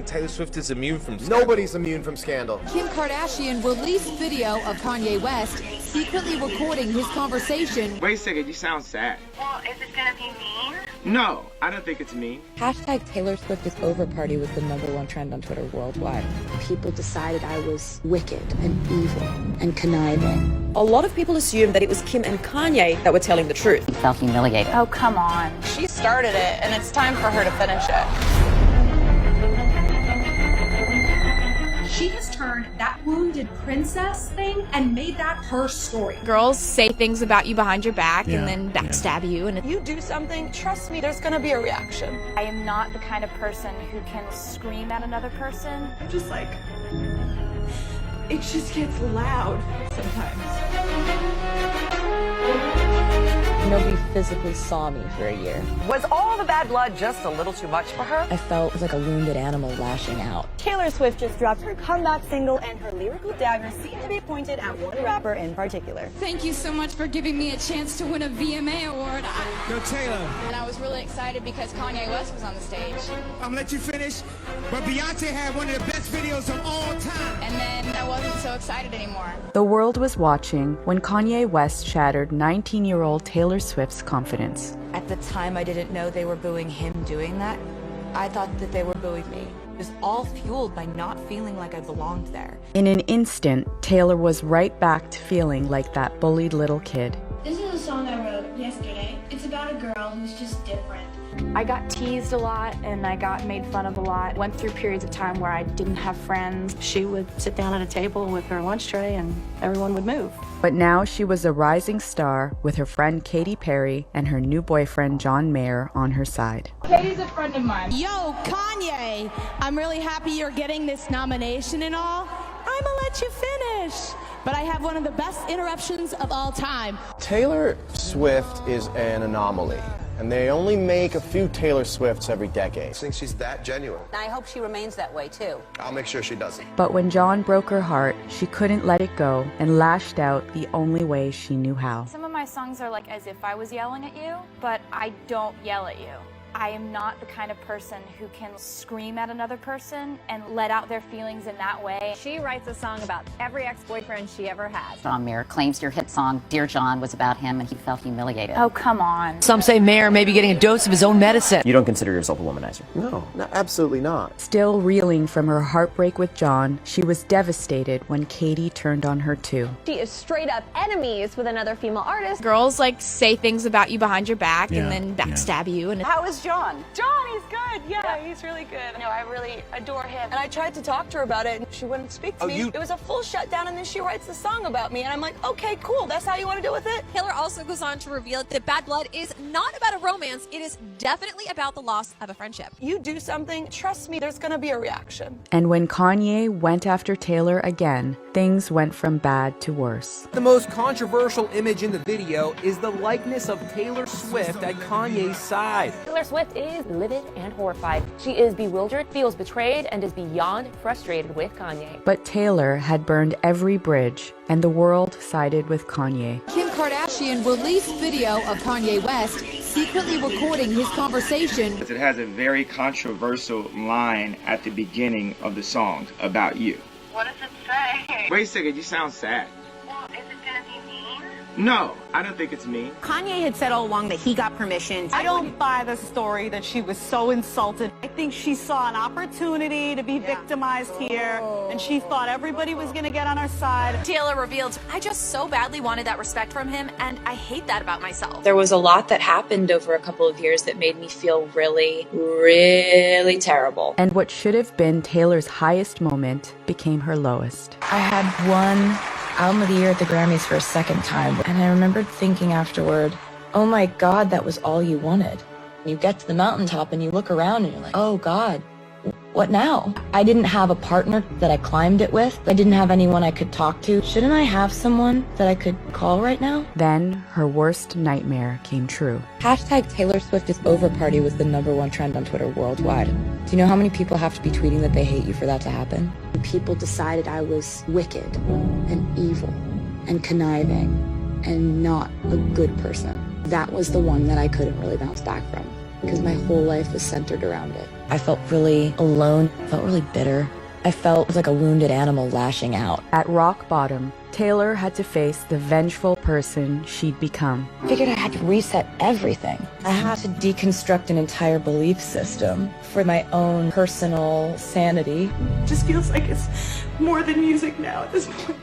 saying Taylor Swift is immune from scandal. Nobody's immune from scandal. Kim Kardashian released video of Kanye West secretly recording his conversation. Wait a second, you sound sad. Well, is it gonna be mean? No, I don't think it's mean. Hashtag Taylor Swift is over party was the #1 trend on Twitter worldwide. People decided I was wicked and evil and conniving. A lot of people assumed that it was Kim and Kanye that were telling the truth. He felt humiliated. Oh, come on. She started it, and it's time for her to finish it. She has turned that wounded princess thing and made that her story. Girls say things about you behind your back and then backstab you. And You do something, trust me, there's gonna be a reaction. I am not the kind of person who can scream at another person. I'm just like, it just gets loud sometimes. Nobody physically saw me for a year. Was all the bad blood just a little too much for her? I felt like a wounded animal lashing out. Taylor Swift just dropped her comeback single, and her lyrical daggers seem to be pointed at one rapper in particular. Thank you so much for giving me a chance to win a VMA award. Go Taylor. And I was really excited because Kanye West was on the stage. I'm gonna let you finish, but Beyonce had one of the best videos of all time. And then I wasn't so excited anymore. The world was watching when Kanye West shattered 19-year-old Taylor Swift's confidence. At the time, I didn't know they were booing him doing that. I thought that they were booing me. It was all fueled by not feeling like I belonged there. In an instant, Taylor was right back to feeling like that bullied little kid. This is a song I wrote yesterday. It's about a girl who's just different. I got teased a lot, and I got made fun of a lot. Went through periods of time where I didn't have friends. She would sit down at a table with her lunch tray and everyone would move. But now she was a rising star with her friend Katy Perry and her new boyfriend John Mayer on her side. Katie's a friend of mine. Yo, Kanye, I'm really happy you're getting this nomination and all. I'm gonna let you finish. But I have one of the best interruptions of all time. Taylor Swift is an anomaly, and they only make a few Taylor Swifts every decade. I think she's that genuine. I hope she remains that way too. I'll make sure she doesn't. But when John broke her heart, she couldn't let it go and lashed out the only way she knew how. Some of my songs are like as if I was yelling at you, but I don't yell at you. I am not the kind of person who can scream at another person and let out their feelings in that way. She writes a song about every ex-boyfriend she ever had. John Mayer claims your hit song, Dear John, was about him and he felt humiliated. Oh, come on. Some say Mayer may be getting a dose of his own medicine. You don't consider yourself a womanizer? No, absolutely not. Still reeling from her heartbreak with John, she was devastated when Katy turned on her too. She is straight up enemies with another female artist. Girls like say things about you behind your back and then backstab you. And How is John? John, he's good. Yeah, he's really good. No, I really adore him. And I tried to talk to her about it, and she wouldn't speak to me. It was a full shutdown, and then she writes the song about me, and I'm like, okay, cool. That's how you want to deal with it? Taylor also goes on to reveal that Bad Blood is not about a romance. It is definitely about the loss of a friendship. You do something, trust me, there's going to be a reaction. And when Kanye went after Taylor again, things went from bad to worse. The most controversial image in the video is the likeness of Taylor Swift at Kanye's side. Taylor Swift is livid and horrified. She is bewildered, feels betrayed, and is beyond frustrated with Kanye. But Taylor had burned every bridge, and the world sided with Kanye. Kim Kardashian released video of Kanye West secretly recording his conversation. It has a very controversial line at the beginning of the song about you. What does it say? Wait a second, you sound sad. Well, is it gonna be mean? No, I don't think it's mean. Kanye had said all along that he got permission. I don't buy the story that she was so insulted. I think she saw an opportunity to be victimized here, and she thought everybody was going to get on her side. Taylor revealed, I just so badly wanted that respect from him, and I hate that about myself. There was a lot that happened over a couple of years that made me feel really, really terrible. And what should have been Taylor's highest moment became her lowest. I had won Album of the Year at the Grammys for a second time, and I remembered thinking afterward, oh my God, that was all you wanted. You get to the mountaintop and you look around and you're like, oh God, what now? I didn't have a partner that I climbed it with. I didn't have anyone I could talk to. Shouldn't I have someone that I could call right now? Then her worst nightmare came true. Hashtag Taylor Swift is over party was the #1 trend on Twitter worldwide. Do you know how many people have to be tweeting that they hate you for that to happen? People decided I was wicked and evil and conniving and not a good person. That was the one that I couldn't really bounce back from. because my whole life was centered around it. I felt really alone, felt really bitter. I felt like a wounded animal lashing out. At rock bottom, Taylor had to face the vengeful person she'd become. I figured I had to reset everything. I had to deconstruct an entire belief system for my own personal sanity. It just feels like it's more than music now at this point.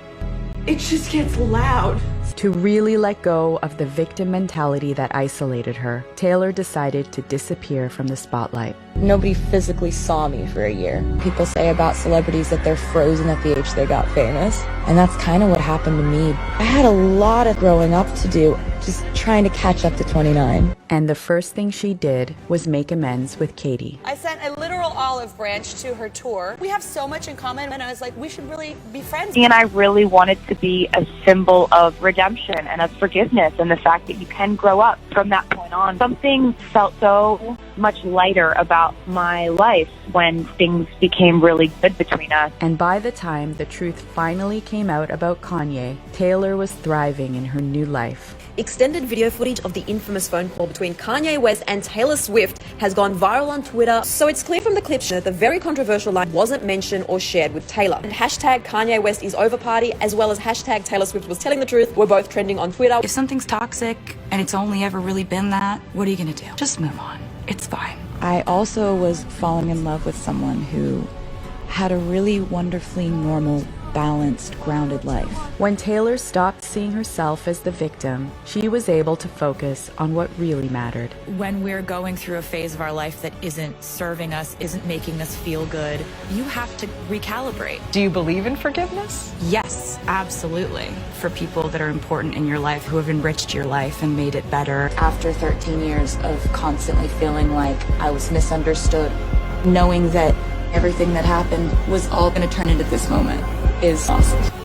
It just gets loud. To really let go of the victim mentality that isolated her, Taylor decided to disappear from the spotlight. Nobody physically saw me for a year. People say about celebrities that they're frozen at the age they got famous, and that's kind of what happened to me. I had a lot of growing up to do, just trying to catch up to 29. And the first thing she did was make amends with Katie. I sent a literal olive branch to her tour. We have so much in common, and I was like, we should really be friends. And I really wanted to be a symbol of redemption and of forgiveness and the fact that you can grow up from that point on. Something felt so much lighter about my life when things became really good between us. And by the time the truth finally came out about Kanye, Taylor was thriving in her new life. Extended video footage of the infamous phone call between Kanye West and Taylor Swift has gone viral on Twitter, so it's clear from the clip that the very controversial line wasn't mentioned or shared with Taylor. And hashtag Kanye West is over party, as well as hashtag Taylor Swift was telling the truth, were both trending on Twitter. If something's toxic and it's only ever really been that, what are you gonna do? Just move on. It's fine. I also was falling in love with someone who had a really wonderfully normal, balanced, grounded life. When Taylor stopped seeing herself as the victim, she was able to focus on what really mattered. When we're going through a phase of our life that isn't serving us, isn't making us feel good, you have to recalibrate. Do you believe in forgiveness? Yes, absolutely. For people that are important in your life, who have enriched your life and made it better. After 13 years of constantly feeling like I was misunderstood, knowing that everything that happened was all going to turn into this moment is awesome.